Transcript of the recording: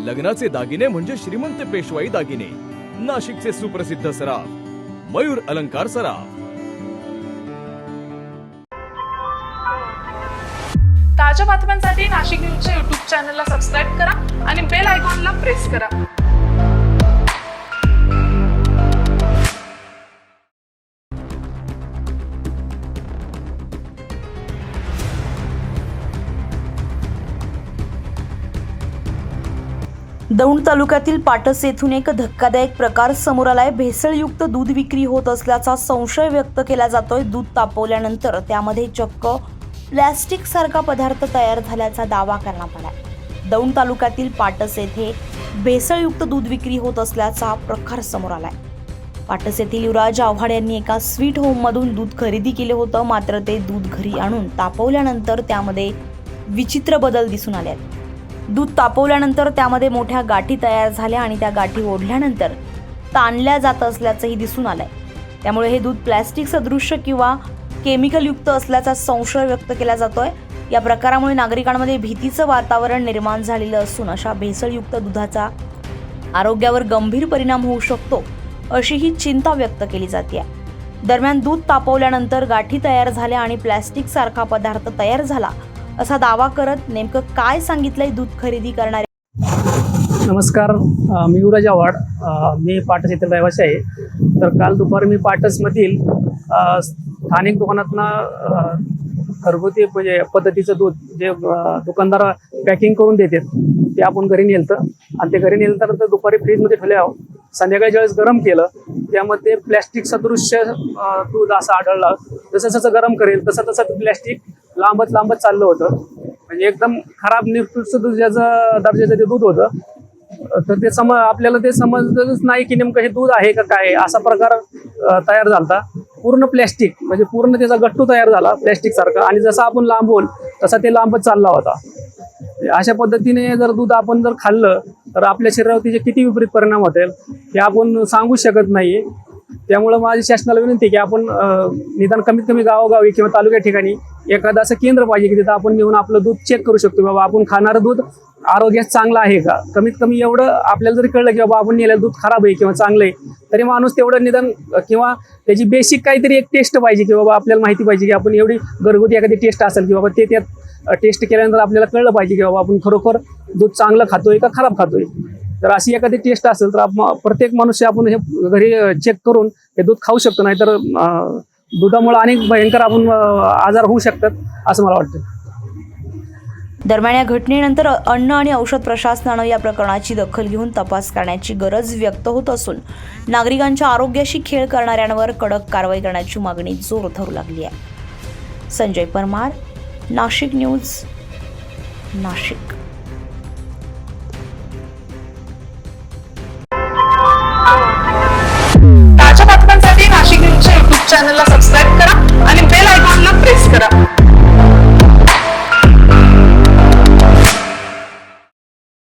लग्नाचे दागिने म्हणजे श्रीमंत पेशवाई दागिने, नाशिकचे सुप्रसिद्ध सराफ मयूर अलंकार सराफ। ताज्या बातम्यांसाठी नाशिक न्यूजच्या YouTube चॅनलला सबस्क्राईब करा आणि बेल आयकॉनला प्रेस करा। दौंड तालुक्यातील पाटस येथून एक धक्कादायक प्रकार समोर आलाय। भेसळयुक्त दूध विक्री होत असल्याचा संशय व्यक्त केला जातोय। दूध तापवल्यानंतर त्यामध्ये चक्क प्लॅस्टिक सारखा पदार्थ तयार झाल्याचा दावा करण्यात आलाय। दौंड तालुक्यातील पाटस येथे भेसळयुक्त दूध विक्री होत असल्याचा प्रकार समोर आलाय। पाटस येथील युवराज आव्हाड यांनी एका स्वीट होम मधून दूध खरेदी केले होतं, मात्र ते दूध घरी आणून तापवल्यानंतर त्यामध्ये विचित्र बदल दिसून आले आहेत। दूध तापवल्यानंतर त्यामध्ये मोठ्या गाठी तयार झाल्या आणि त्या गाठी ओढल्यानंतर ताणल्या जात असल्याचंही दिसून आलंय। त्यामुळे हे दूध प्लॅस्टिक सदृश्य किंवा केमिकल युक्त असल्याचा संशय व्यक्त केला जातोय। या प्रकारामुळे नागरिकांमध्ये भीतीचं वातावरण निर्माण झालेलं असून अशा भेसळयुक्त दुधाचा आरोग्यावर गंभीर परिणाम होऊ शकतो अशी ही चिंता व्यक्त केली जाते। दरम्यान दूध तापवल्यानंतर गाठी तयार झाल्या आणि प्लॅस्टिक सारखा पदार्थ तयार झाला असा दावा करत नेमकं काय सांगितलंय दूध खरेदी करणारे। नमस्कार, मी युवराज आव्हाड, मी पाटस येथील रहिवासी आहे। तर काल दुपारी मी पाटसमधील स्थानिक दुकानातनं घरगुती म्हणजे पद्धतीचं दूध जे दुकानदार पॅकिंग करून देतात ते आपण घरी नेलं आणि ते घरी नेलं तर दुपारी फ्रीजमध्ये ठेवल्यावर संध्याकाळी ज्यावेळेस गरम केलं त्यामध्ये प्लॅस्टिक सदृश्य दूध असं आढळलं। जसं जसं गरम करेल तसं तसं ते प्लॅस्टिक लांबत चाललं होतं। म्हणजे एकदम खराब निकृष्ट दर्जाचं ते दूध होतं। तर ते आपल्याला ते समजतच नाही की नेमकं हे दूध आहे का काय, असा प्रकार तयार झाला। पूर्ण प्लॅस्टिक म्हणजे पूर्ण त्याचा गट्टू तयार झाला प्लॅस्टिक सारखा, आणि जसं आपण लांबवल तसा ते लांबत चालला होता। अशा पद्धतीने जर दूध आपण जर खाल्लं तर आपल्या शरीरावर तिचे किती विपरीत परिणाम होतील हे आपण सांगू शकत नाही। त्यामुळे माझी शासनाला विनंती आहे की आपण निदान कमीत कमी गावोगावी किंवा तालुक्या ठिकाणी एखादं असं केंद्र पाहिजे की तिथं आपण नेऊन आपलं दूध चेक करू शकतो, बाबा आपण खाणारं दूध आरोग्यास चांगलं आहे का। कमीत कमी एवढं आपल्याला जरी कळलं की बाबा आपण नेलेलं दूध खराब आहे किंवा चांगलं आहे, तरी माणूस तेवढं निदान किंवा त्याची बेसिक काहीतरी एक टेस्ट पाहिजे की बाबा आपल्याला माहिती पाहिजे की आपण एवढी घरगुती एखादी टेस्ट असेल की बाबा ते त्यात टेस्ट केल्यानंतर आपल्याला कळलं पाहिजे की बाबा आपण खरोखर दूध चांगलं खातोय का खराब खातोय। तर अशी एखादी टेस्ट असेल तर प्रत्येक मनुष्य आपण हे घरी चेक करून हे दूध खाऊ शकतो, नाहीतर दुधामुळे अनेक भयंकर आपण आजार होऊ शकतात असं मला वाटतं। दरम्यान या घटनेनंतर अन्न आणि औषध प्रशासनानं या प्रकरणाची दखल घेऊन तपास करण्याची गरज व्यक्त होत असून नागरिकांच्या आरोग्याशी खेळ करणाऱ्यांवर कडक कारवाई करण्याची मागणी जोर धरू लागली आहे। संजय परमार, नाशिक न्यूज, नाशिक। ताज्या बातम्यांसाठी नाशिक न्यूजच्या YouTube चॅनलला सबस्क्राईब